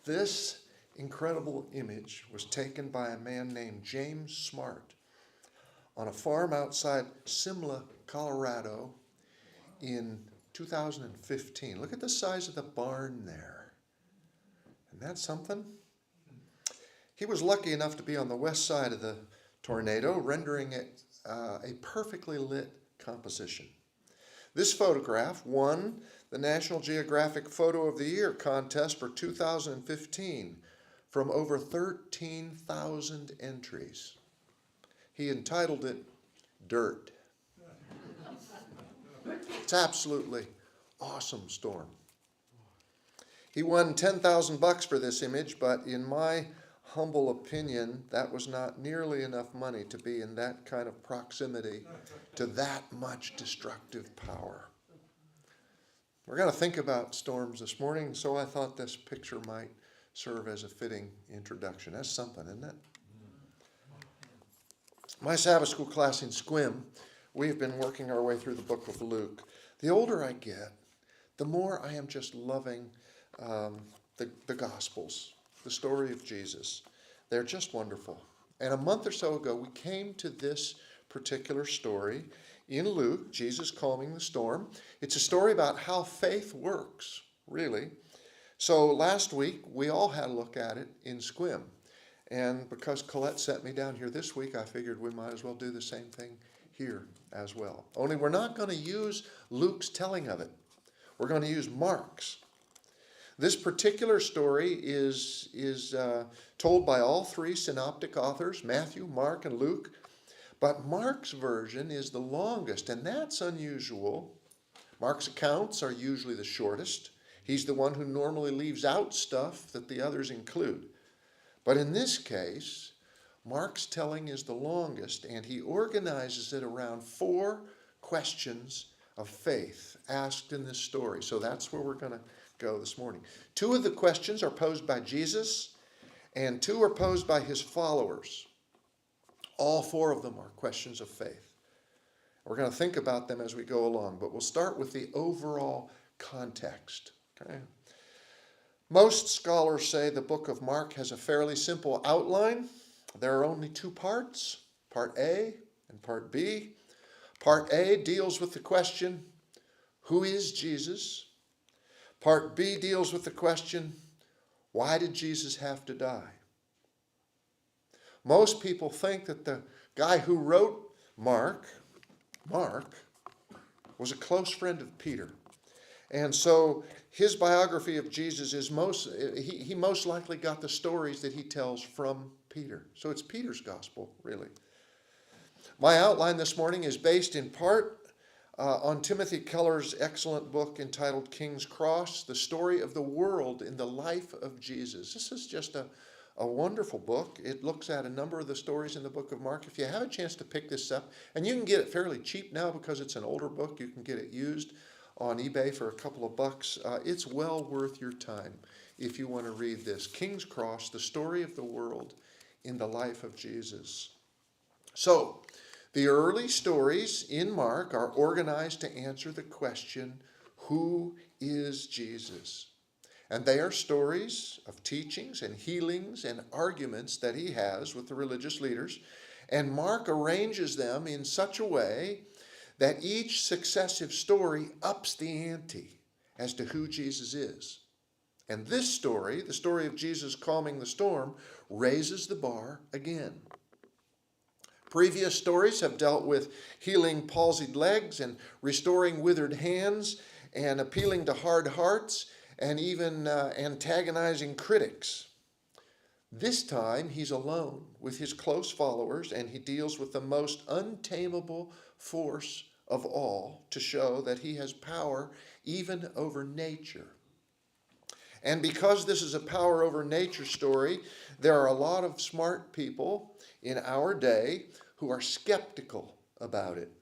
This incredible image was taken by a man named James Smart on a farm outside Simla, Colorado in 2015. Look at the size of the barn there. Isn't that something? He was lucky enough to be on the west side of the tornado, rendering it a perfectly lit composition. This photograph won the National Geographic Photo of the Year contest for 2015 from over 13,000 entries. He entitled it Dirt. It's absolutely awesome storm. He won $10,000 for this image, but in my humble opinion, that was not nearly enough money to be in that kind of proximity to that much destructive power. We're going to think about storms this morning, so I thought this picture might serve as a fitting introduction. That's something, isn't it? My Sabbath school class in Squim, we've been working our way through the book of Luke. The older I get, the more I am just loving the Gospels, the story of Jesus. They're just wonderful. And a month or so ago, we came to this particular story in Luke, Jesus calming the storm. It's a story about how faith works, really. So last week, we all had a look at it in Squim. And because Colette sent me down here this week, I figured we might as well do the same thing here as well. Only we're not going to use Luke's telling of it. We're going to use Mark's. This particular story is told by all three synoptic authors, Matthew, Mark, and Luke. But Mark's version is the longest, and that's unusual. Mark's accounts are usually the shortest. He's the one who normally leaves out stuff that the others include. But in this case, Mark's telling is the longest, and he organizes it around 4 questions of faith asked in this story. So that's where we're going to go this morning. 2 of the questions are posed by Jesus, and 2 are posed by his followers. All 4 of them are questions of faith. We're going to think about them as we go along, but we'll start with the overall context. Okay? Most scholars say the book of Mark has a fairly simple outline. There are only 2 parts, part A and part B. Part A deals with the question, who is Jesus? Part B deals with the question, why did Jesus have to die? Most people think that the guy who wrote Mark, was a close friend of Peter. And so his biography of Jesus is he most likely got the stories that he tells from Peter. So it's Peter's gospel, really. My outline this morning is based in part on Timothy Keller's excellent book entitled King's Cross, The Story of the World in the Life of Jesus. This is just a wonderful book. It looks at a number of the stories in the book of Mark. If you have a chance to pick this up, and you can get it fairly cheap now because it's an older book, you can get it used on eBay for a couple of bucks. It's well worth your time if you want to read this. King's Cross, The Story of the World in the Life of Jesus. So, the early stories in Mark are organized to answer the question, who is Jesus? And they are stories of teachings and healings and arguments that he has with the religious leaders. And Mark arranges them in such a way that each successive story ups the ante as to who Jesus is. And this story, the story of Jesus calming the storm, raises the bar again. Previous stories have dealt with healing palsied legs and restoring withered hands and appealing to hard hearts and even antagonizing critics. This time he's alone with his close followers, and he deals with the most untamable force of all to show that he has power even over nature. And because this is a power over nature story, there are a lot of smart people in our day who are skeptical about it.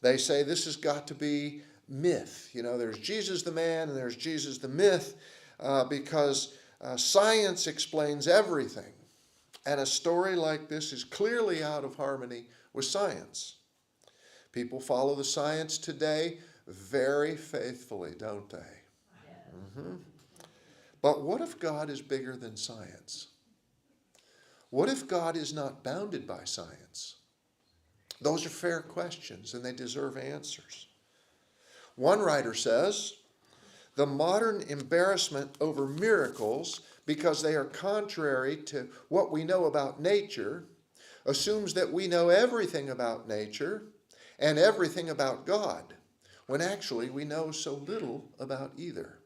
They say this has got to be myth. You know, there's Jesus the man and there's Jesus the myth because science explains everything. And a story like this is clearly out of harmony with science. People follow the science today very faithfully, don't they? Mm-hmm. But what if God is bigger than science? What if God is not bounded by science? Those are fair questions, and they deserve answers. One writer says, the modern embarrassment over miracles, because they are contrary to what we know about nature, assumes that we know everything about nature and everything about God, when actually we know so little about either.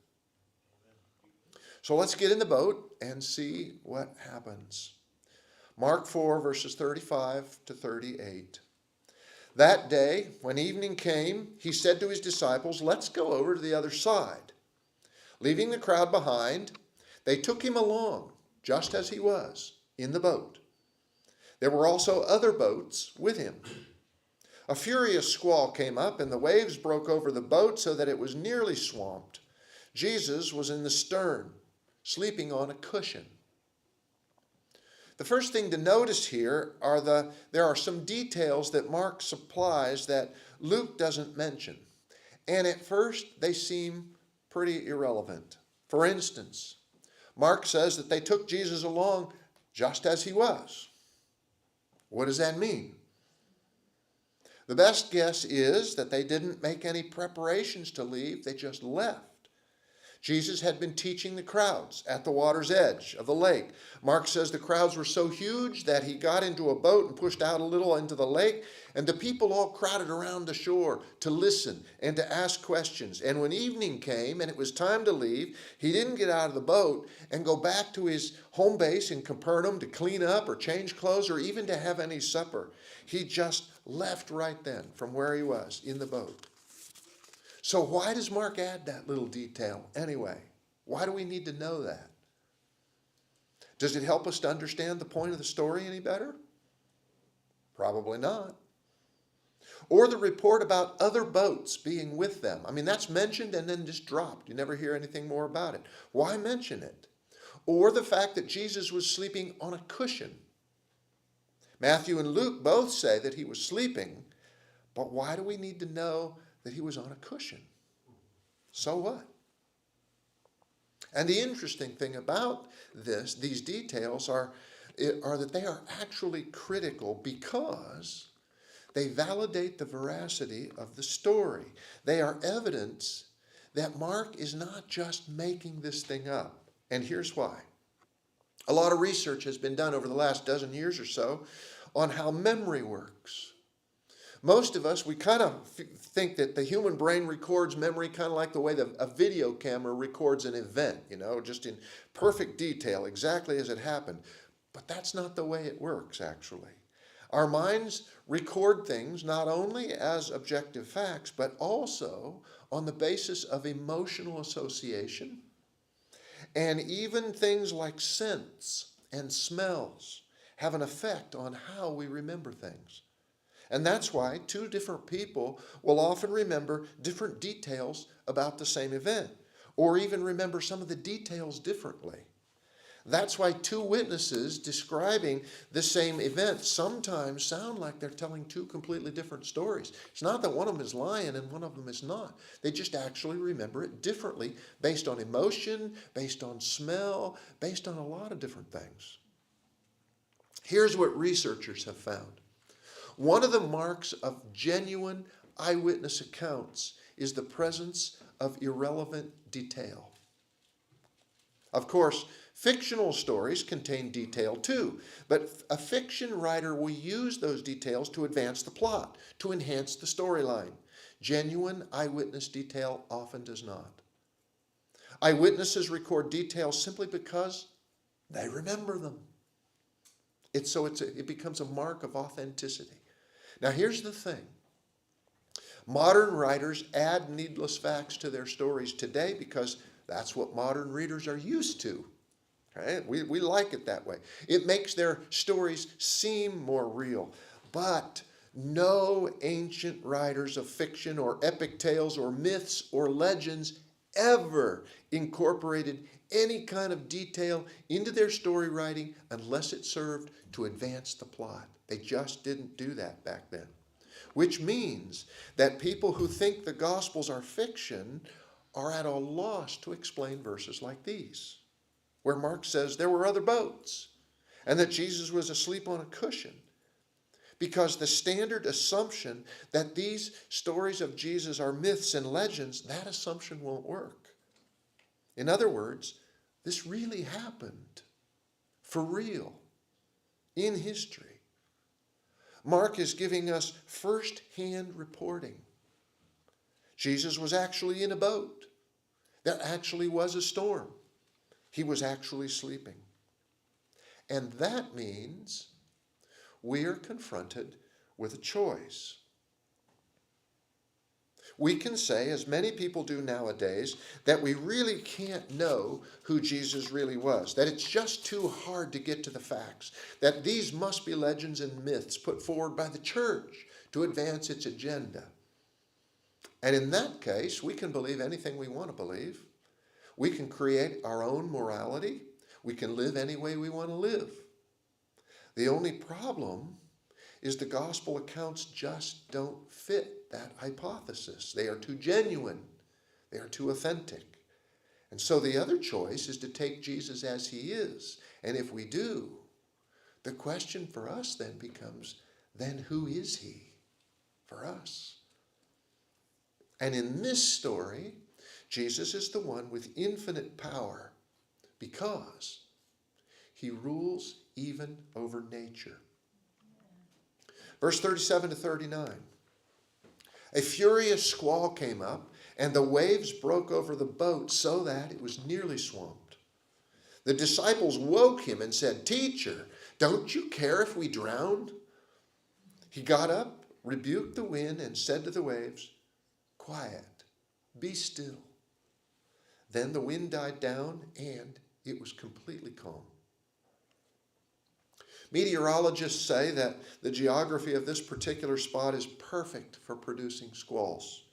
So let's get in the boat and see what happens. Mark 4, verses 35 to 38. That day, when evening came, he said to his disciples, let's go over to the other side. Leaving the crowd behind, they took him along, just as he was, in the boat. There were also other boats with him. A furious squall came up, and the waves broke over the boat so that it was nearly swamped. Jesus was in the stern, sleeping on a cushion. The first thing to notice here there are some details that Mark supplies that Luke doesn't mention. And at first, they seem pretty irrelevant. For instance, Mark says that they took Jesus along just as he was. What does that mean? The best guess is that they didn't make any preparations to leave, they just left. Jesus had been teaching the crowds at the water's edge of the lake. Mark says the crowds were so huge that he got into a boat and pushed out a little into the lake, and the people all crowded around the shore to listen and to ask questions. And when evening came and it was time to leave, he didn't get out of the boat and go back to his home base in Capernaum to clean up or change clothes or even to have any supper. He just left right then from where he was in the boat. So why does Mark add that little detail anyway? Why do we need to know that? Does it help us to understand the point of the story any better? Probably not. Or the report about other boats being with them. I mean, that's mentioned and then just dropped. You never hear anything more about it. Why mention it? Or the fact that Jesus was sleeping on a cushion. Matthew and Luke both say that he was sleeping, but why do we need to know that he was on a cushion? So what? And the interesting thing about these details are that they are actually critical because they validate the veracity of the story. They are evidence that Mark is not just making this thing up. And here's why. A lot of research has been done over the last dozen years or so on how memory works. Most of us, we kind of think that the human brain records memory kind of like the way a video camera records an event, just in perfect detail, exactly as it happened. But that's not the way it works, actually. Our minds record things not only as objective facts, but also on the basis of emotional association, and even things like scents and smells have an effect on how we remember things. And that's why two different people will often remember different details about the same event, or even remember some of the details differently. That's why two witnesses describing the same event sometimes sound like they're telling two completely different stories. It's not that one of them is lying and one of them is not. They just actually remember it differently based on emotion, based on smell, based on a lot of different things. Here's what researchers have found. One of the marks of genuine eyewitness accounts is the presence of irrelevant detail. Of course, fictional stories contain detail too, but a fiction writer will use those details to advance the plot, to enhance the storyline. Genuine eyewitness detail often does not. Eyewitnesses record details simply because they remember them. It becomes a mark of authenticity. Now here's the thing. Modern writers add needless facts to their stories today because that's what modern readers are used to. Right? We like it that way. It makes their stories seem more real. But no ancient writers of fiction or epic tales or myths or legends ever incorporated any kind of detail into their story writing unless it served to advance the plot. They just didn't do that back then. Which means that people who think the Gospels are fiction are at a loss to explain verses like these. where Mark says there were other boats and that Jesus was asleep on a cushion. Because the standard assumption that these stories of Jesus are myths and legends, that assumption won't work. In other words, this really happened for real in history. Mark is giving us first-hand reporting. Jesus was actually in a boat. There actually was a storm. He was actually sleeping. And that means we are confronted with a choice. We can say, as many people do nowadays, that we really can't know who Jesus really was, that it's just too hard to get to the facts, that these must be legends and myths put forward by the church to advance its agenda. And in that case, we can believe anything we want to believe. We can create our own morality. We can live any way we want to live. The only problem is the gospel accounts just don't fit that hypothesis. They are too genuine. They are too authentic. And so the other choice is to take Jesus as he is. And if we do, the question for us then becomes, then who is he for us? And in this story, Jesus is the one with infinite power because he rules even over nature. Verse 37 to 39. A furious squall came up, and the waves broke over the boat so that it was nearly swamped. The disciples woke him and said, "Teacher, don't you care if we drown?" He got up, rebuked the wind, and said to the waves, "Quiet, be still." Then the wind died down, and it was completely calm. Meteorologists say that the geography of this particular spot is perfect for producing squalls.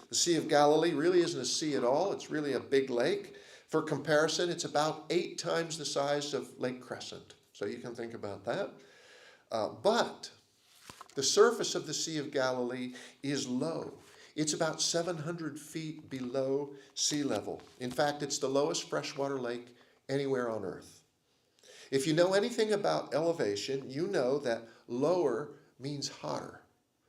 The Sea of Galilee really isn't a sea at all. It's really a big lake. For comparison, it's about 8 times the size of Lake Crescent. So you can think about that. But the surface of the Sea of Galilee is low. It's about 700 feet below sea level. In fact, it's the lowest freshwater lake anywhere on Earth. If you know anything about elevation, you know that lower means hotter,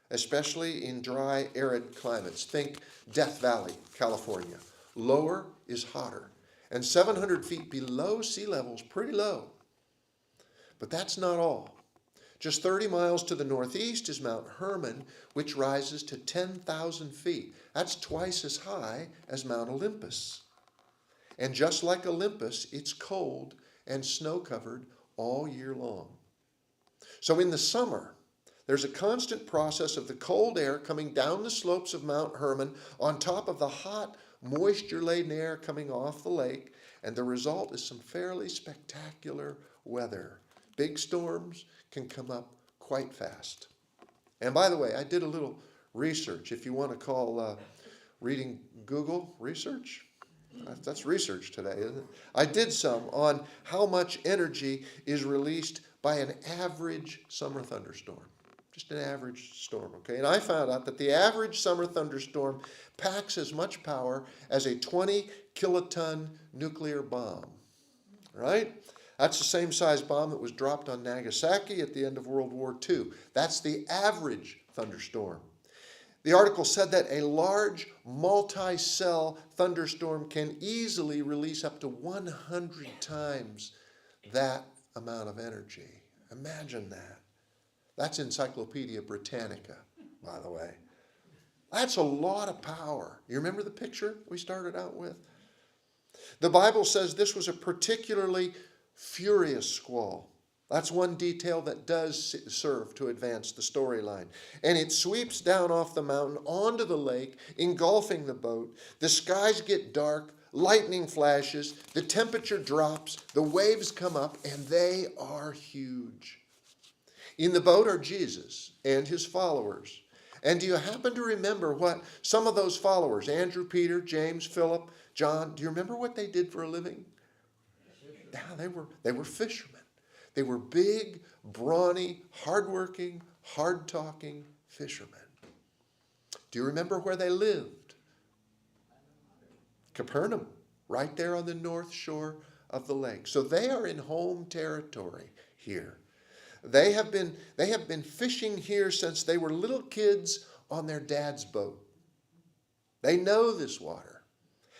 especially in dry, arid climates. Think Death Valley, California. Lower is hotter. And 700 feet below sea level is pretty low. But that's not all. Just 30 miles to the northeast is Mount Hermon, which rises to 10,000 feet. That's twice as high as Mount Olympus. And just like Olympus, it's cold and snow-covered all year long. So in the summer, there's a constant process of the cold air coming down the slopes of Mount Hermon on top of the hot, moisture-laden air coming off the lake, and the result is some fairly spectacular weather. Big storms can come up quite fast. And by the way, I did a little research, if you want to call reading Google research. That's research today, isn't it? I did some on how much energy is released by an average summer thunderstorm. Just an average storm, okay? And I found out that the average summer thunderstorm packs as much power as a 20 kiloton nuclear bomb, right? That's the same size bomb that was dropped on Nagasaki at the end of World War II. That's the average thunderstorm. The article said that a large multi-cell thunderstorm can easily release up to 100 times that amount of energy. Imagine that. That's Encyclopedia Britannica, by the way. That's a lot of power. You remember the picture we started out with? The Bible says this was a particularly furious squall. That's one detail that does serve to advance the storyline. And it sweeps down off the mountain onto the lake, engulfing the boat. The skies get dark, lightning flashes, the temperature drops, the waves come up, and they are huge. In the boat are Jesus and his followers. And do you happen to remember what some of those followers, Andrew, Peter, James, Philip, John, do you remember what they did for a living? Yeah, they were fishermen. They were big, brawny, hardworking, hard-talking fishermen. Do you remember where they lived? Capernaum, right there on the north shore of the lake. So they are in home territory here. They have been fishing here since they were little kids on their dad's boat. They know this water.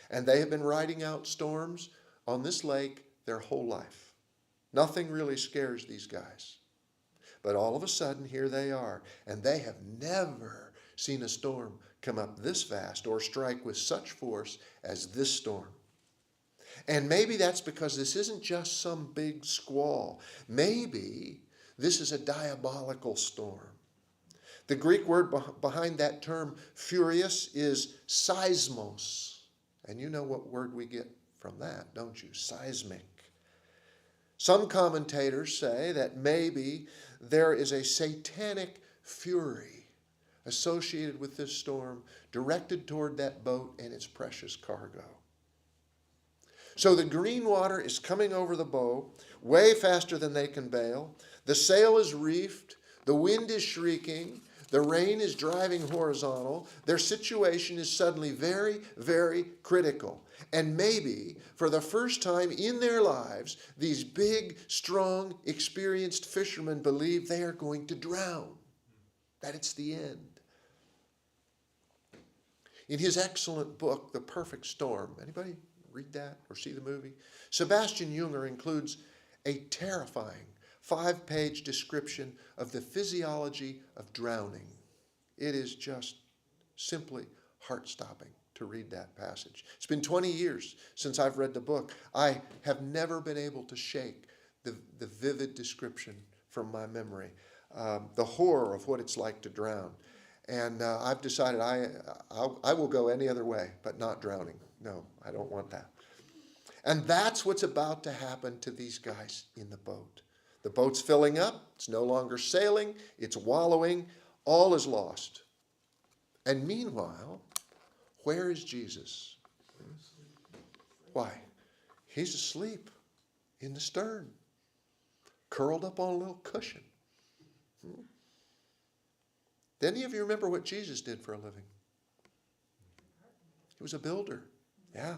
And they have been riding out storms on this lake their whole life. Nothing really scares these guys. But all of a sudden, here they are. And they have never seen a storm come up this fast or strike with such force as this storm. And maybe that's because this isn't just some big squall. Maybe this is a diabolical storm. The Greek word behind that term, furious, is seismos. And you know what word we get from that, don't you? Seismic. Some commentators say that maybe there is a satanic fury associated with this storm directed toward that boat and its precious cargo. So the green water is coming over the bow way faster than they can bail. The sail is reefed. The wind is shrieking. The rain is driving horizontal. Their situation is suddenly very, very critical. And maybe for the first time in their lives, these big, strong, experienced fishermen believe they are going to drown, that it's the end. In his excellent book, The Perfect Storm, anybody read that or see the movie? Sebastian Junger includes a terrifying 5-page description of the physiology of drowning. It is just simply heart-stopping to read that passage. It's been 20 years since I've read the book. I have never been able to shake the vivid description from my memory, the horror of what it's like to drown. And I've decided I will go any other way, but not drowning. No, I don't want that. And that's what's about to happen to these guys in the boat. The boat's filling up. It's no longer sailing. It's wallowing. All is lost. And meanwhile, where is Jesus? Why? He's asleep in the stern, curled up on a little cushion. Do any of you remember what Jesus did for a living? He was a builder. Yeah.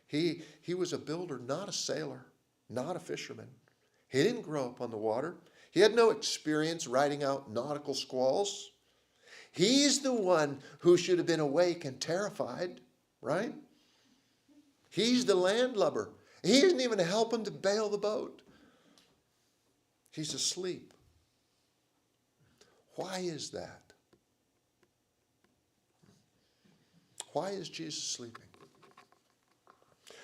He was a builder, not a sailor, not a fisherman. He didn't grow up on the water. He had no experience riding out nautical squalls. He's the one who should have been awake and terrified, right? He's the landlubber. He isn't even helping to bail the boat. He's asleep. Why is that? Why is Jesus sleeping?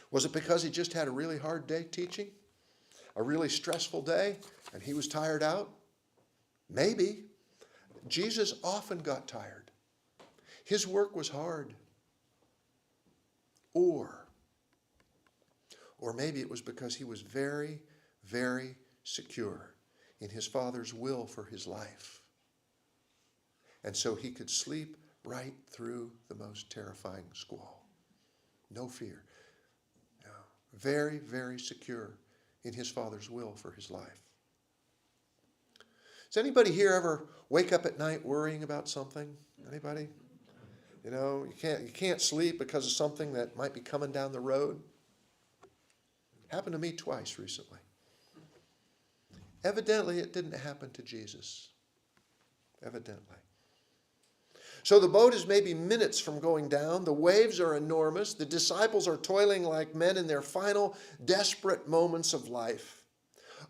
Was it because he just had a really hard day teaching? A really stressful day and he was tired out? Maybe. Jesus often got tired. His work was hard. Or maybe it was because he was very, very secure in his Father's will for his life. And so he could sleep right through the most terrifying squall. No fear. No. Very, very secure in his Father's will for his life. Does anybody here ever wake up at night worrying about something? Anybody? You know, you can't sleep because of something that might be coming down the road. Happened to me twice recently. Evidently, it didn't happen to Jesus. Evidently. So the boat is maybe minutes from going down. The waves are enormous. The disciples are toiling like men in their final desperate moments of life.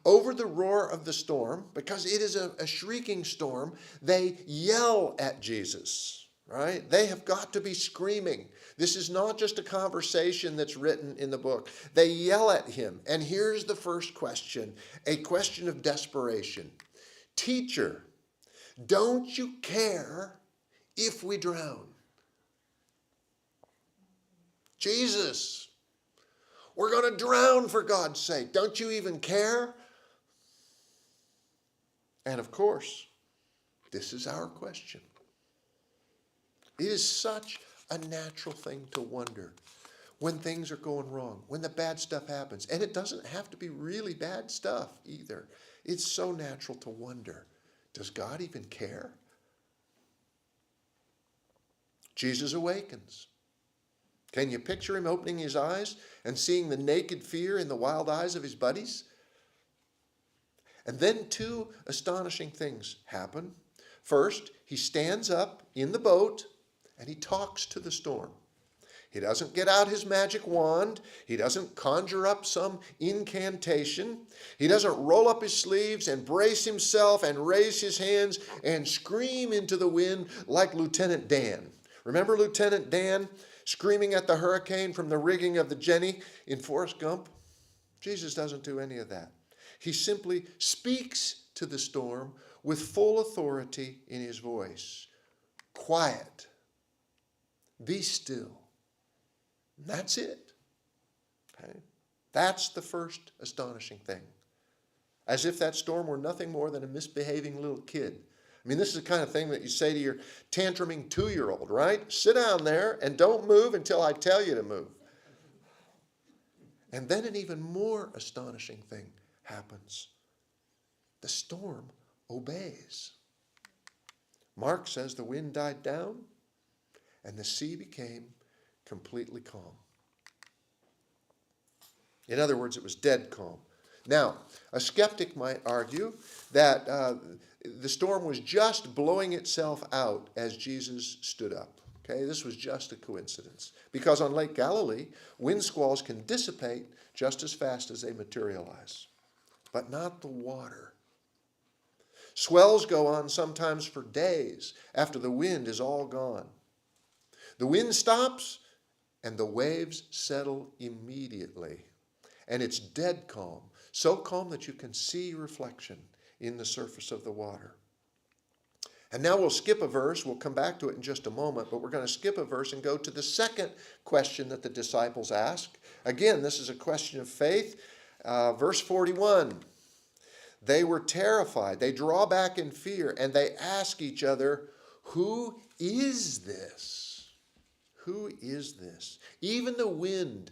Over the roar of the storm, because it is a shrieking storm, they yell at Jesus, right? They have got to be screaming. This is not just a conversation that's written in the book. They yell at him. And here's the first question, a question of desperation. Teacher, don't you care if we drown? Jesus, we're going to drown for God's sake. Don't you even care? And of course, this is our question. It is such a natural thing to wonder when things are going wrong, when the bad stuff happens. And it doesn't have to be really bad stuff either. It's so natural to wonder, does God even care? Jesus awakens. Can you picture him opening his eyes and seeing the naked fear in the wild eyes of his buddies? And then two astonishing things happen. First, he stands up in the boat and he talks to the storm. He doesn't get out his magic wand. He doesn't conjure up some incantation. He doesn't roll up his sleeves and brace himself and raise his hands and scream into the wind like Lieutenant Dan. Remember Lieutenant Dan screaming at the hurricane from the rigging of the Jenny in Forrest Gump? Jesus doesn't do any of that. He simply speaks to the storm with full authority in his voice. Quiet. Be still. And that's it. Okay? That's the first astonishing thing. As if that storm were nothing more than a misbehaving little kid. I mean, this is the kind of thing that you say to your tantruming 2-year-old, right? Sit down there and don't move until I tell you to move. And then an even more astonishing thing happens. The storm obeys. Mark says the wind died down and the sea became completely calm. In other words, it was dead calm. Now, a skeptic might argue that the storm was just blowing itself out as Jesus stood up. Okay, this was just a coincidence. Because on Lake Galilee, wind squalls can dissipate just as fast as they materialize. But not the water. Swells go on sometimes for days after the wind is all gone. The wind stops and the waves settle immediately. And it's dead calm, so calm that you can see reflection in the surface of the water. And now we'll skip a verse. We'll come back to it in just a moment, but we're going to skip a verse and go to the second question that the disciples ask. Again, this is a question of faith. Verse 41. They were terrified. They draw back in fear, and they ask each other, "Who is this? Who is this?" Even the wind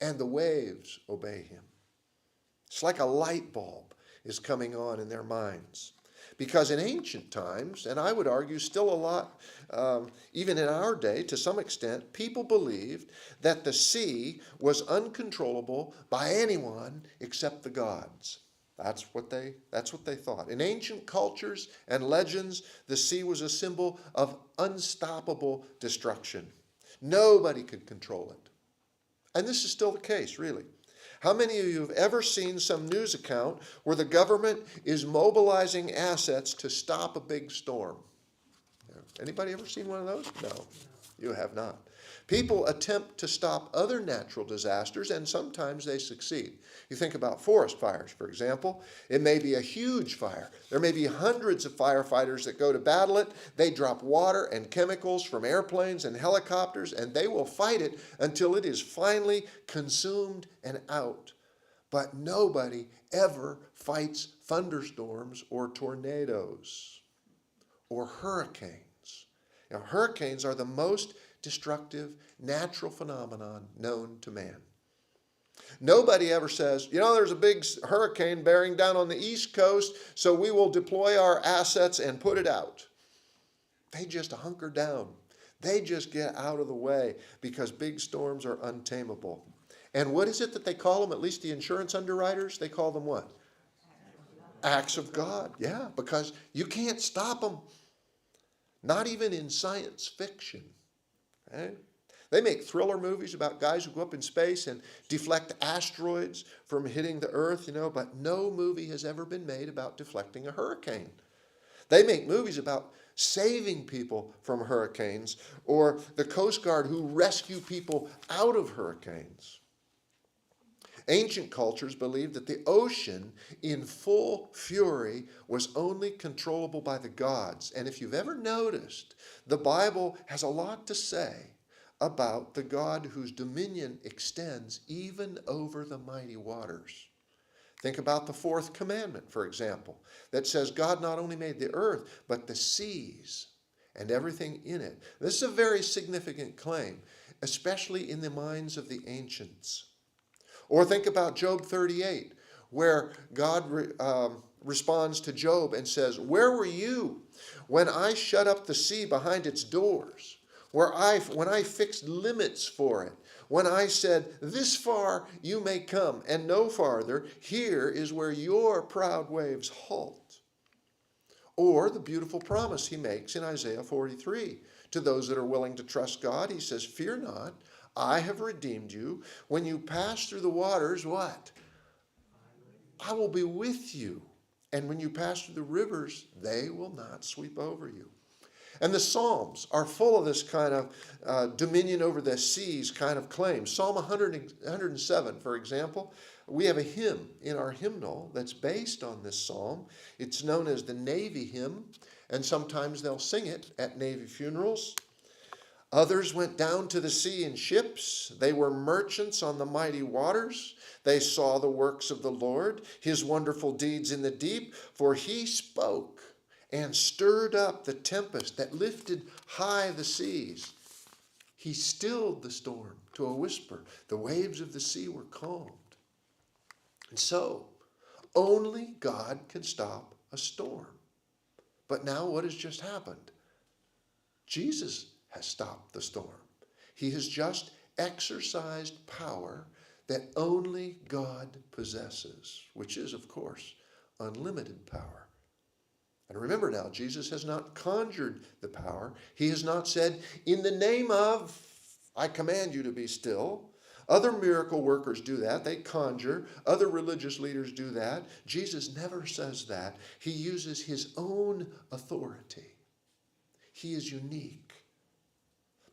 and the waves obey him. It's like a light bulb is coming on in their minds. Because in ancient times, and I would argue still a lot, even in our day to some extent, people believed that the sea was uncontrollable by anyone except the gods. That's what they thought. In ancient cultures and legends, the sea was a symbol of unstoppable destruction. Nobody could control it. And this is still the case, really. How many of you have ever seen some news account where the government is mobilizing assets to stop a big storm? Anybody ever seen one of those? No, you have not. People attempt to stop other natural disasters, and sometimes they succeed. You think about forest fires, for example. It may be a huge fire. There may be hundreds of firefighters that go to battle it. They drop water and chemicals from airplanes and helicopters, and they will fight it until it is finally consumed and out. But nobody ever fights thunderstorms or tornadoes or hurricanes. Now, hurricanes are the most destructive natural phenomenon known to man. Nobody ever says, there's a big hurricane bearing down on the East Coast, so we will deploy our assets and put it out. They just hunker down. They just get out of the way because big storms are untamable. And what is it that they call them, at least the insurance underwriters? They call them what? Acts of God. Yeah, because you can't stop them. Not even in science fiction. Okay? They make thriller movies about guys who go up in space and deflect asteroids from hitting the earth, but no movie has ever been made about deflecting a hurricane. They make movies about saving people from hurricanes or the Coast Guard who rescue people out of hurricanes. Ancient cultures believed that the ocean in full fury was only controllable by the gods. And if you've ever noticed, the Bible has a lot to say about the God whose dominion extends even over the mighty waters. Think about the fourth commandment, for example, that says God not only made the earth, but the seas and everything in it. This is a very significant claim, especially in the minds of the ancients. Or think about Job 38, where God responds to Job and says, "Where were you when I shut up the sea behind its doors? when I fixed limits for it, when I said, this far you may come and no farther, here is where your proud waves halt. Or the beautiful promise he makes in Isaiah 43 to those that are willing to trust God. He says, fear not, I have redeemed you. When you pass through the waters, what? I will be with you. And when you pass through the rivers, they will not sweep over you. And the Psalms are full of this kind of dominion over the seas kind of claim. Psalm 107, for example, we have a hymn in our hymnal that's based on this psalm. It's known as the Navy hymn, and sometimes they'll sing it at Navy funerals. Others went down to the sea in ships. They were merchants on the mighty waters. They saw the works of the Lord, his wonderful deeds in the deep, for he spoke and stirred up the tempest that lifted high the seas. He stilled the storm to a whisper. The waves of the sea were calmed. And so, only God can stop a storm. But now what has just happened? Jesus has stopped the storm. He has just exercised power that only God possesses, which is, of course, unlimited power. And remember now, Jesus has not conjured the power. He has not said, in the name of, I command you to be still. Other miracle workers do that. They conjure. Other religious leaders do that. Jesus never says that. He uses his own authority. He is unique.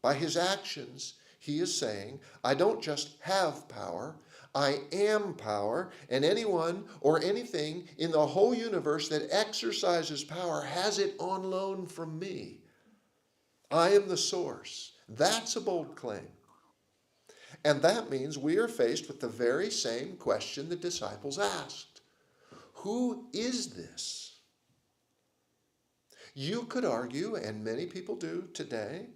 By his actions, he is saying, I don't just have power, I am power, and anyone or anything in the whole universe that exercises power has it on loan from me. I am the source. That's a bold claim. And that means we are faced with the very same question the disciples asked. Who is this? You could argue, and many people do today,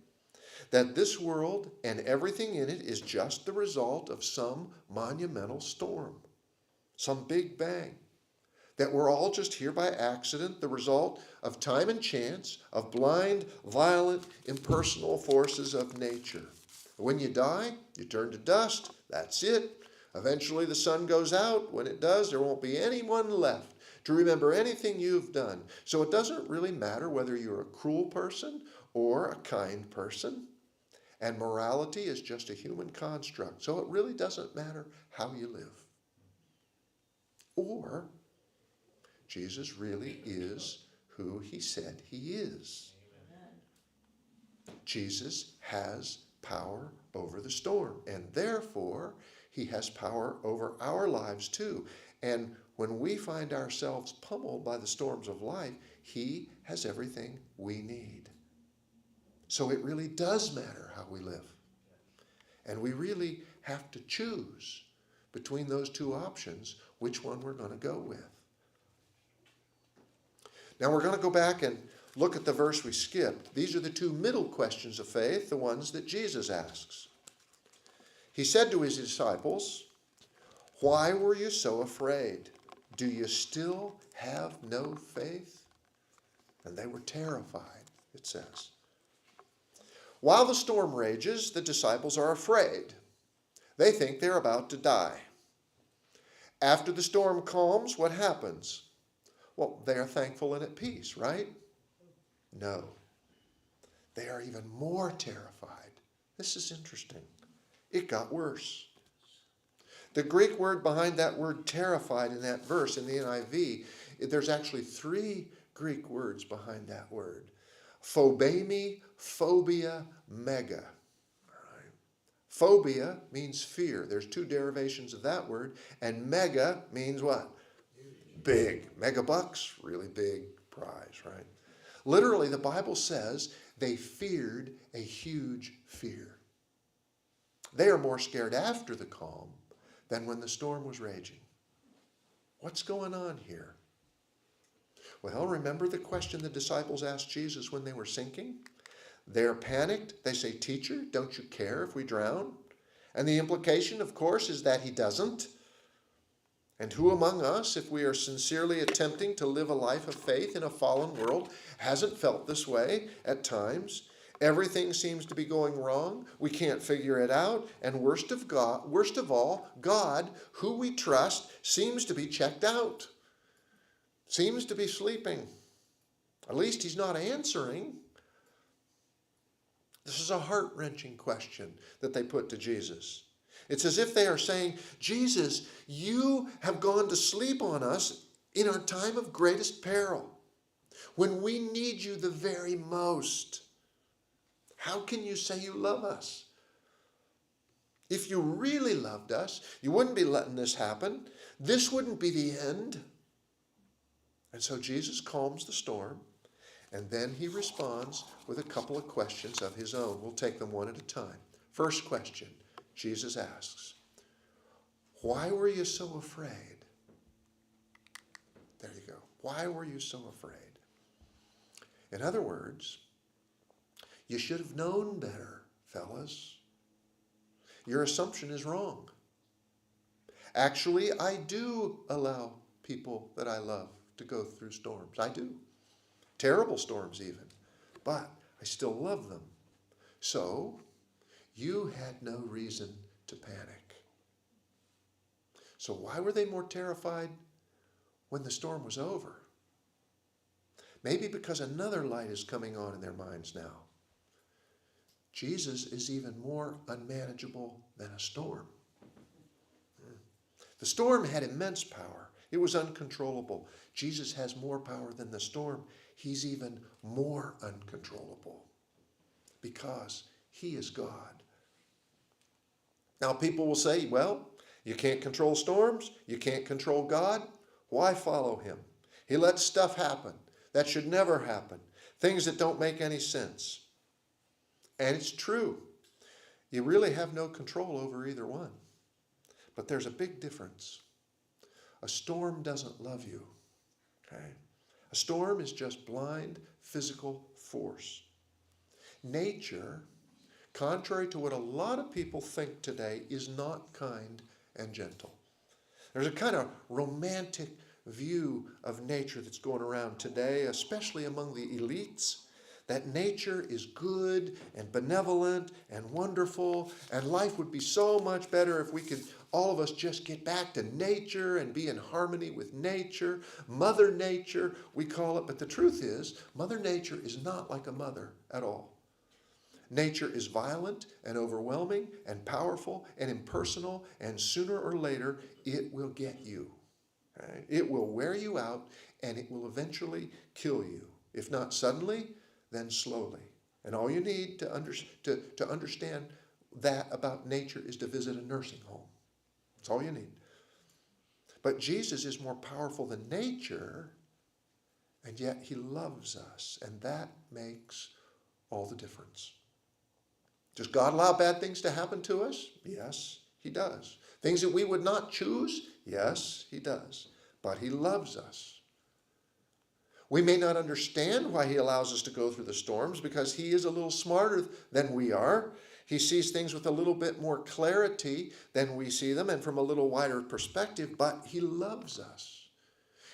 that this world and everything in it is just the result of some monumental storm, some big bang, that we're all just here by accident, the result of time and chance, of blind, violent, impersonal forces of nature. When you die, you turn to dust. That's it. Eventually the sun goes out. When it does, there won't be anyone left to remember anything you've done. So it doesn't really matter whether you're a cruel person or a kind person. And morality is just a human construct. So it really doesn't matter how you live. Or Jesus really is who he said he is. Amen. Jesus has power over the storm, and therefore he has power over our lives too. And when we find ourselves pummeled by the storms of life, he has everything we need. So it really does matter how we live. And we really have to choose between those two options which one we're going to go with. Now we're going to go back and look at the verse we skipped. These are the two middle questions of faith, the ones that Jesus asks. He said to his disciples, "Why were you so afraid? Do you still have no faith?" And they were terrified, it says. While the storm rages, the disciples are afraid. They think they're about to die. After the storm calms, what happens? Well, they are thankful and at peace, right? No. They are even more terrified. This is interesting. It got worse. The Greek word behind that word terrified in that verse in the NIV, there's actually three Greek words behind that word. Phobemi, phobia, mega. Right. Phobia means fear. There's two derivations of that word. And mega means what? Big. Megabucks, really big prize, right? Literally, the Bible says they feared a huge fear. They are more scared after the calm than when the storm was raging. What's going on here? Well, remember the question the disciples asked Jesus when they were sinking? They're panicked. They say, "Teacher, don't you care if we drown?" And the implication, of course, is that he doesn't. And who among us, if we are sincerely attempting to live a life of faith in a fallen world, hasn't felt this way at times? Everything seems to be going wrong. We can't figure it out. And worst of all, God, who we trust, seems to be checked out. Seems to be sleeping. At least he's not answering. This is a heart-wrenching question that they put to Jesus. It's as if they are saying, Jesus, you have gone to sleep on us in our time of greatest peril, when we need you the very most. How can you say you love us? If you really loved us, you wouldn't be letting this happen. This wouldn't be the end. And so Jesus calms the storm, and then he responds with a couple of questions of his own. We'll take them one at a time. First question, Jesus asks, why were you so afraid? There you go. Why were you so afraid? In other words, you should have known better, fellas. Your assumption is wrong. Actually, I do allow people that I love to go through storms. I do. Terrible storms even. But I still love them. So, you had no reason to panic. So why were they more terrified when the storm was over? Maybe because another light is coming on in their minds now. Jesus is even more unmanageable than a storm. The storm had immense power. It was uncontrollable. Jesus has more power than the storm. He's even more uncontrollable because he is God. Now people will say, well, you can't control storms. You can't control God. Why follow him? He lets stuff happen that should never happen. Things that don't make any sense. And it's true. You really have no control over either one. But there's a big difference. A storm doesn't love you. Okay? A storm is just blind physical force. Nature, contrary to what a lot of people think today, is not kind and gentle. There's a kind of romantic view of nature that's going around today, especially among the elites, that nature is good and benevolent and wonderful, and life would be so much better if we could, all of us, just get back to nature and be in harmony with nature. Mother Nature, we call it, but the truth is, Mother Nature is not like a mother at all. Nature is violent and overwhelming and powerful and impersonal, and sooner or later, it will get you. Right? It will wear you out, and it will eventually kill you. If not suddenly, then slowly. And all you need to understand that about nature is to visit a nursing home. That's all you need. But Jesus is more powerful than nature, and yet he loves us, and that makes all the difference. Does God allow bad things to happen to us? Yes, he does. Things that we would not choose? Yes, he does. But he loves us. We may not understand why he allows us to go through the storms because he is a little smarter than we are. He sees things with a little bit more clarity than we see them and from a little wider perspective, but he loves us.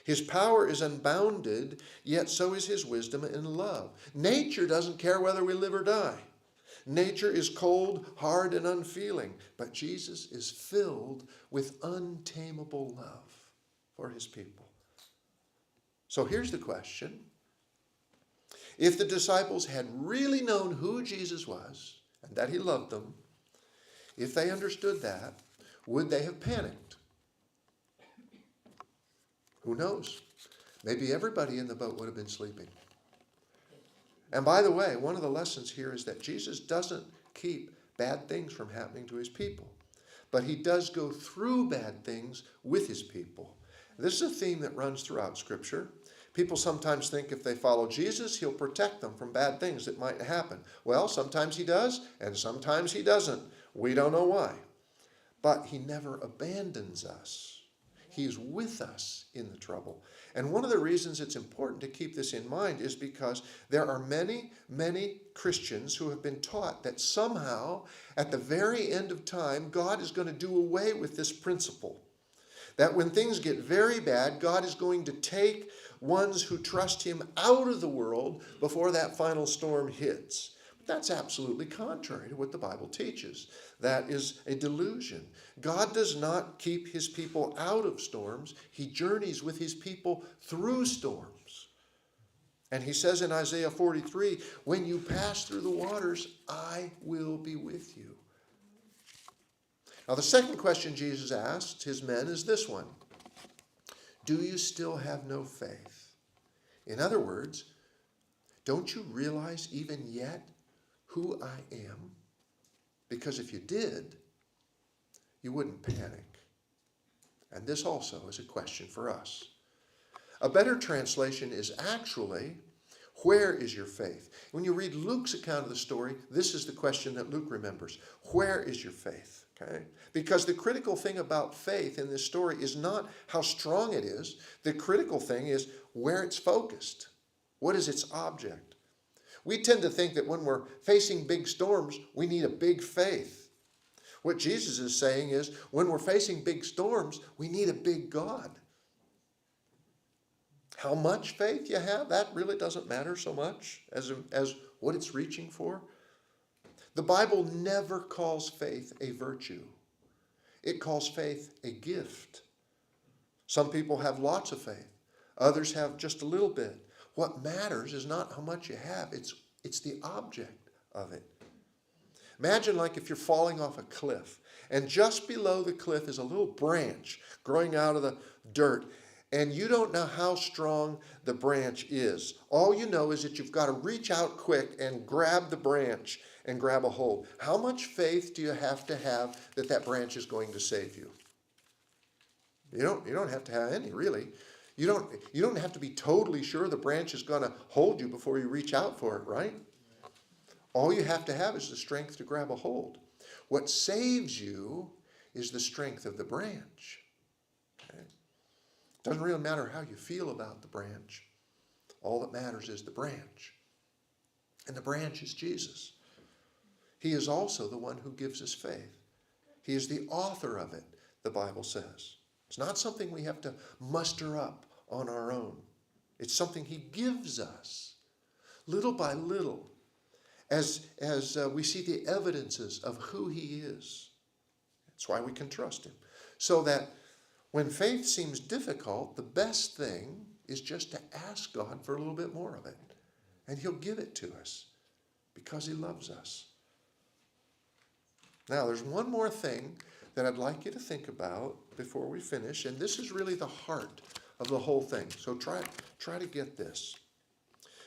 His power is unbounded, yet so is his wisdom and love. Nature doesn't care whether we live or die. Nature is cold, hard, and unfeeling, but Jesus is filled with untamable love for his people. So here's the question. If the disciples had really known who Jesus was and that he loved them, if they understood that, would they have panicked? Who knows? Maybe everybody in the boat would have been sleeping. And by the way, one of the lessons here is that Jesus doesn't keep bad things from happening to his people, but he does go through bad things with his people. This is a theme that runs throughout Scripture. People sometimes think if they follow Jesus, he'll protect them from bad things that might happen. Well, sometimes he does, and sometimes he doesn't. We don't know why. But he never abandons us. He's with us in the trouble. And one of the reasons it's important to keep this in mind is because there are many, many Christians who have been taught that somehow, at the very end of time, God is going to do away with this principle. That when things get very bad, God is going to take ones who trust him out of the world before that final storm hits. That's absolutely contrary to what the Bible teaches. That is a delusion. God does not keep his people out of storms. He journeys with his people through storms. And he says in Isaiah 43, when you pass through the waters, I will be with you. Now, the second question Jesus asked his men is this one. Do you still have no faith? In other words, don't you realize even yet who I am? Because if you did, you wouldn't panic. And this also is a question for us. A better translation is actually, where is your faith? When you read Luke's account of the story, this is the question that Luke remembers. Where is your faith? Okay? Because the critical thing about faith in this story is not how strong it is. The critical thing is where it's focused. What is its object? We tend to think that when we're facing big storms, we need a big faith. What Jesus is saying is, when we're facing big storms, we need a big God. How much faith you have, that really doesn't matter so much as what it's reaching for. The Bible never calls faith a virtue. It calls faith a gift. Some people have lots of faith. Others have just a little bit. What matters is not how much you have, it's the object of it. Imagine like if you're falling off a cliff, and just below the cliff is a little branch growing out of the dirt, and you don't know how strong the branch is. All you know is that you've got to reach out quick and grab the branch and grab a hold. How much faith do you have that that branch is going to save you? You don't have to have any, really. You don't have to be totally sure the branch is going to hold you before you reach out for it, right? All you have to have is the strength to grab a hold. What saves you is the strength of the branch. Okay? Doesn't really matter how you feel about the branch. All that matters is the branch. And the branch is Jesus. He is also the one who gives us faith. He is the author of it, the Bible says. It's not something we have to muster up on our own. It's something he gives us, little by little, as we see the evidences of who he is. That's why we can trust him. So that when faith seems difficult, the best thing is just to ask God for a little bit more of it. And he'll give it to us because he loves us. Now, there's one more thing that I'd like you to think about before we finish, and this is really the heart of the whole thing. So try to get this.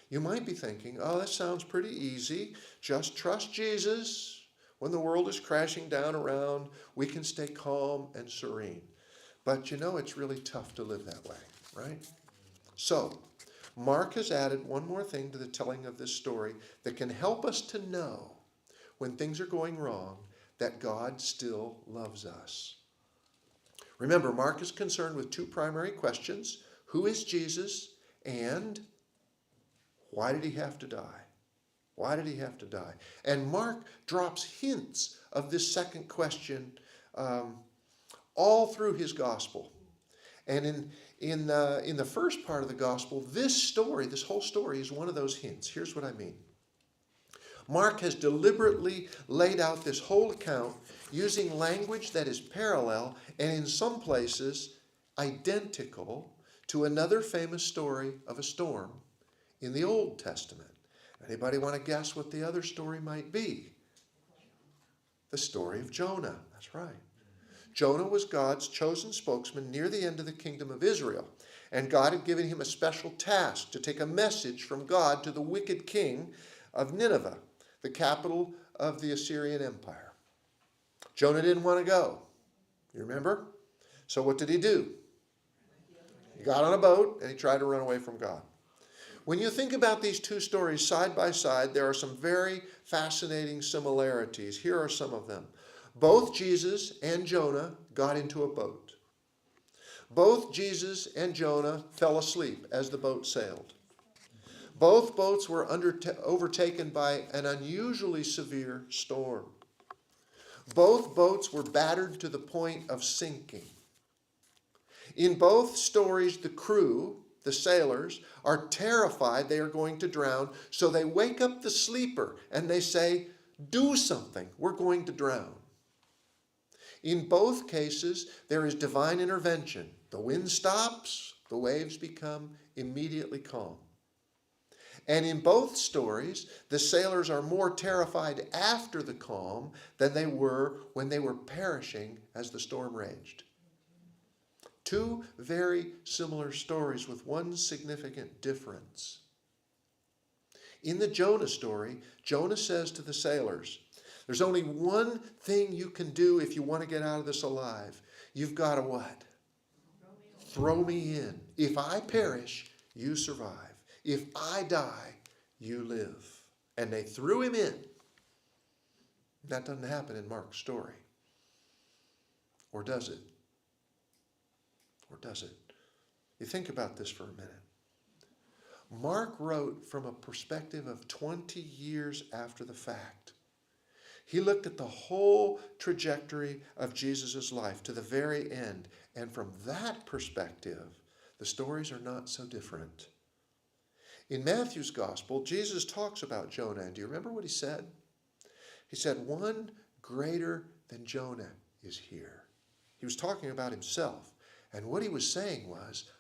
You might be thinking, oh, that sounds pretty easy. Just trust Jesus. When the world is crashing down around, we can stay calm and serene. But you know, it's really tough to live that way, right? So, Mark has added one more thing to the telling of this story that can help us to know when things are going wrong that God still loves us. Remember, Mark is concerned with two primary questions. Who is Jesus? And why did he have to die? Why did he have to die? And Mark drops hints of this second question all through his gospel. And in the first part of the gospel, this whole story is one of those hints. Here's what I mean. Mark has deliberately laid out this whole account using language that is parallel and in some places identical to another famous story of a storm in the Old Testament. Anybody want to guess what the other story might be? The story of Jonah. That's right. Jonah was God's chosen spokesman near the end of the kingdom of Israel. And God had given him a special task to take a message from God to the wicked king of Nineveh, the capital of the Assyrian Empire. Jonah didn't want to go. You remember? So what did he do? He got on a boat and he tried to run away from God. When you think about these two stories side by side, there are some very fascinating similarities. Here are some of them. Both Jesus and Jonah got into a boat. Both Jesus and Jonah fell asleep as the boat sailed. Both boats were overtaken by an unusually severe storm. Both boats were battered to the point of sinking. In both stories, the crew, the sailors, are terrified they are going to drown, so they wake up the sleeper and they say, "Do something, we're going to drown." In both cases, there is divine intervention. The wind stops, the waves become immediately calm. And in both stories, the sailors are more terrified after the calm than they were when they were perishing as the storm raged. Two very similar stories with one significant difference. In the Jonah story, Jonah says to the sailors, "There's only one thing you can do if you want to get out of this alive. You've got to what? Throw me in. If I perish, you survive. If I die, you live." And they threw him in. That doesn't happen in Mark's story. Or does it? Or does it? You think about this for a minute. Mark wrote from a perspective of 20 years after the fact. He looked at the whole trajectory of Jesus' life to the very end. And from that perspective, the stories are not so different. In Matthew's gospel, Jesus talks about Jonah. And do you remember what he said? He said, "One greater than Jonah is here." He was talking about himself. And what he was saying was,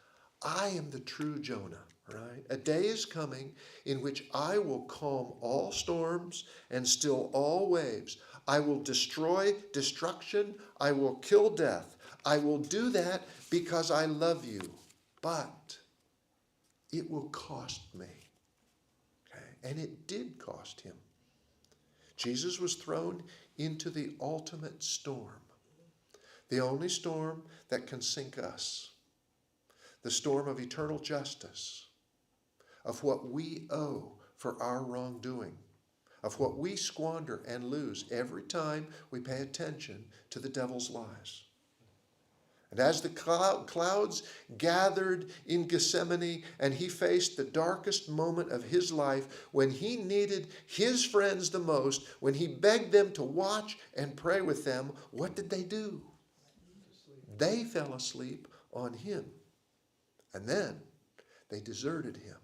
I am the true Jonah, right? A day is coming in which I will calm all storms and still all waves. I will destroy destruction. I will kill death. I will do that because I love you. But it will cost me. Okay? And it did cost him. Jesus was thrown into the ultimate storm. The only storm that can sink us. The storm of eternal justice. Of what we owe for our wrongdoing. Of what we squander and lose every time we pay attention to the devil's lies. And as the clouds gathered in Gethsemane and he faced the darkest moment of his life, when he needed his friends the most, when he begged them to watch and pray with them, what did they do? They fell asleep on him. And then they deserted him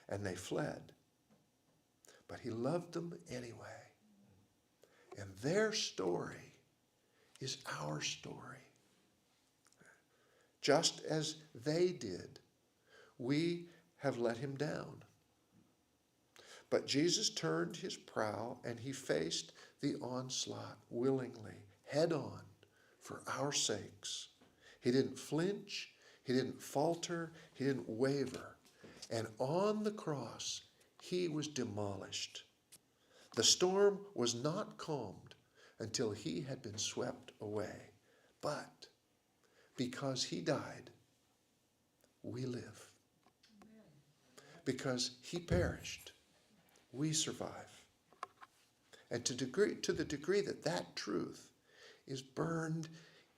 and they fled. But he loved them anyway. And their story is our story. Just as they did, we have let him down. But Jesus turned his prow and he faced the onslaught willingly, head on, for our sakes. He didn't flinch, he didn't falter, he didn't waver. And on the cross, he was demolished. The storm was not calmed until he had been swept away. But because he died, we live. Because he perished, we survive. And to the degree that that truth is burned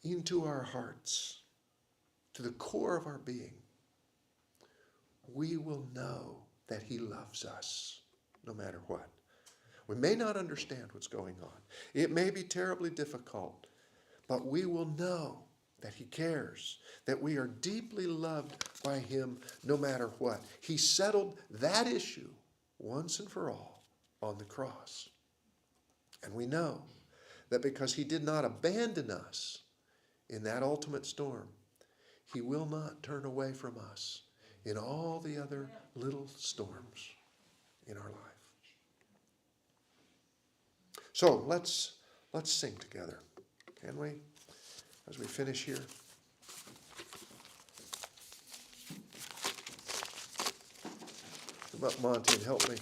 into our hearts, to the core of our being, we will know that he loves us no matter what. We may not understand what's going on. It may be terribly difficult, but we will know that he cares, that we are deeply loved by him no matter what. He settled that issue once and for all on the cross. And we know that because he did not abandon us in that ultimate storm, he will not turn away from us in all the other little storms in our life. So let's sing together, can we? As we finish here. Come up, Monty, and help me.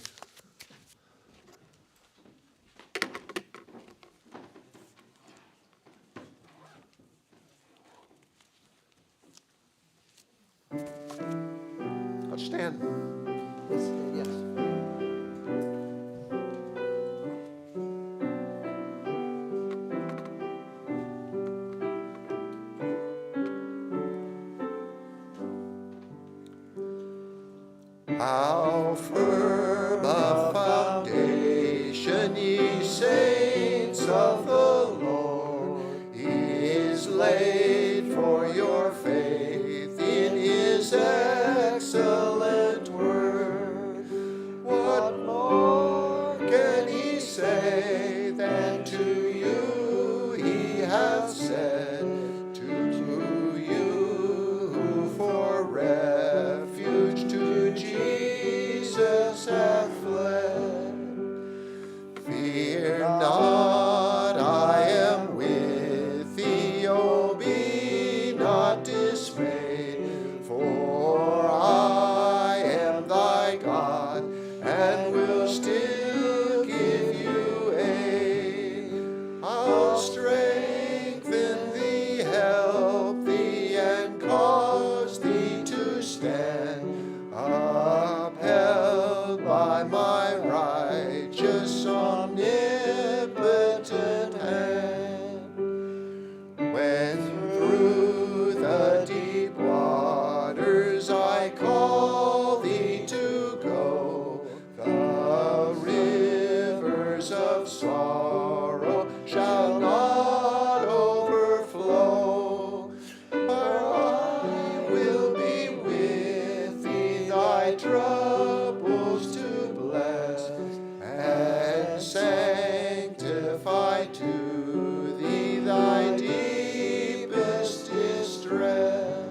Let's stand. Yes. How firm a foundation, ye saints of the Lord, is laid for your faith in his excellent dismayed, for I am thy God, and will still give you aid. I'll strengthen thee, help thee, and cause thee to stand, upheld by my righteous, omnipotent hand. When through the deep waters I call thee to go, the rivers of sorrow shall not overflow. For I will be with thee, thy troubles to bless, and sanctify to thee thy deepest distress.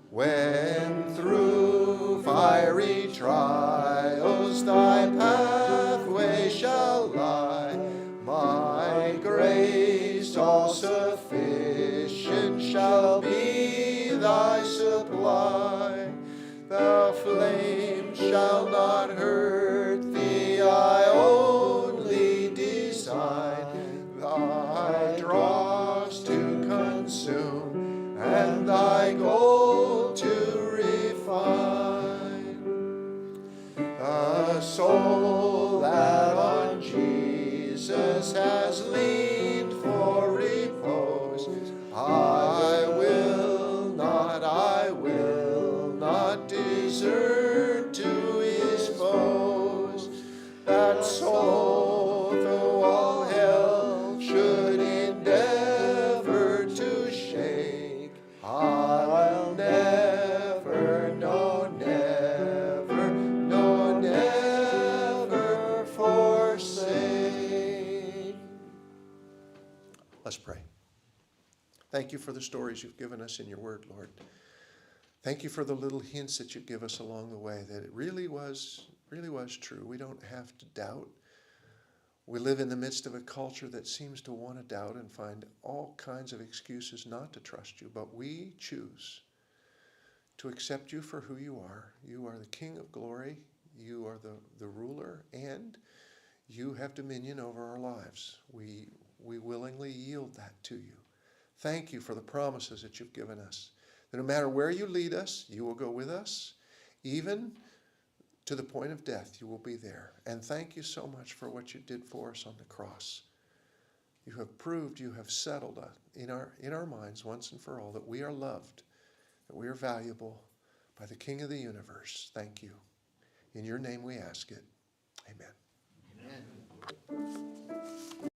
When through fiery trials thy pathway shall lie, my grace all sufficient shall be thy supply. The flame shall not hurt thee, I only design thy dross to consume, and thy gold to refine. The soul that on Jesus has leaned for repose, I will not desert to his foes. That soul, though all hell should endeavor to shake, I'll never, no, never, no, never forsake. Let's pray. Thank you for the stories you've given us in your word, Lord. Thank you for the little hints that you give us along the way, that it really was true. We don't have to doubt. We live in the midst of a culture that seems to want to doubt and find all kinds of excuses not to trust you, but we choose to accept you for who you are. You are the King of glory. You are the ruler, and you have dominion over our lives. We willingly yield that to you. Thank you for the promises that you've given us, that no matter where you lead us, you will go with us. Even to the point of death, you will be there. And thank you so much for what you did for us on the cross. You have proved, you have settled in our minds once and for all that we are loved, that we are valuable by the King of the universe. Thank you. In your name we ask it. Amen. Amen.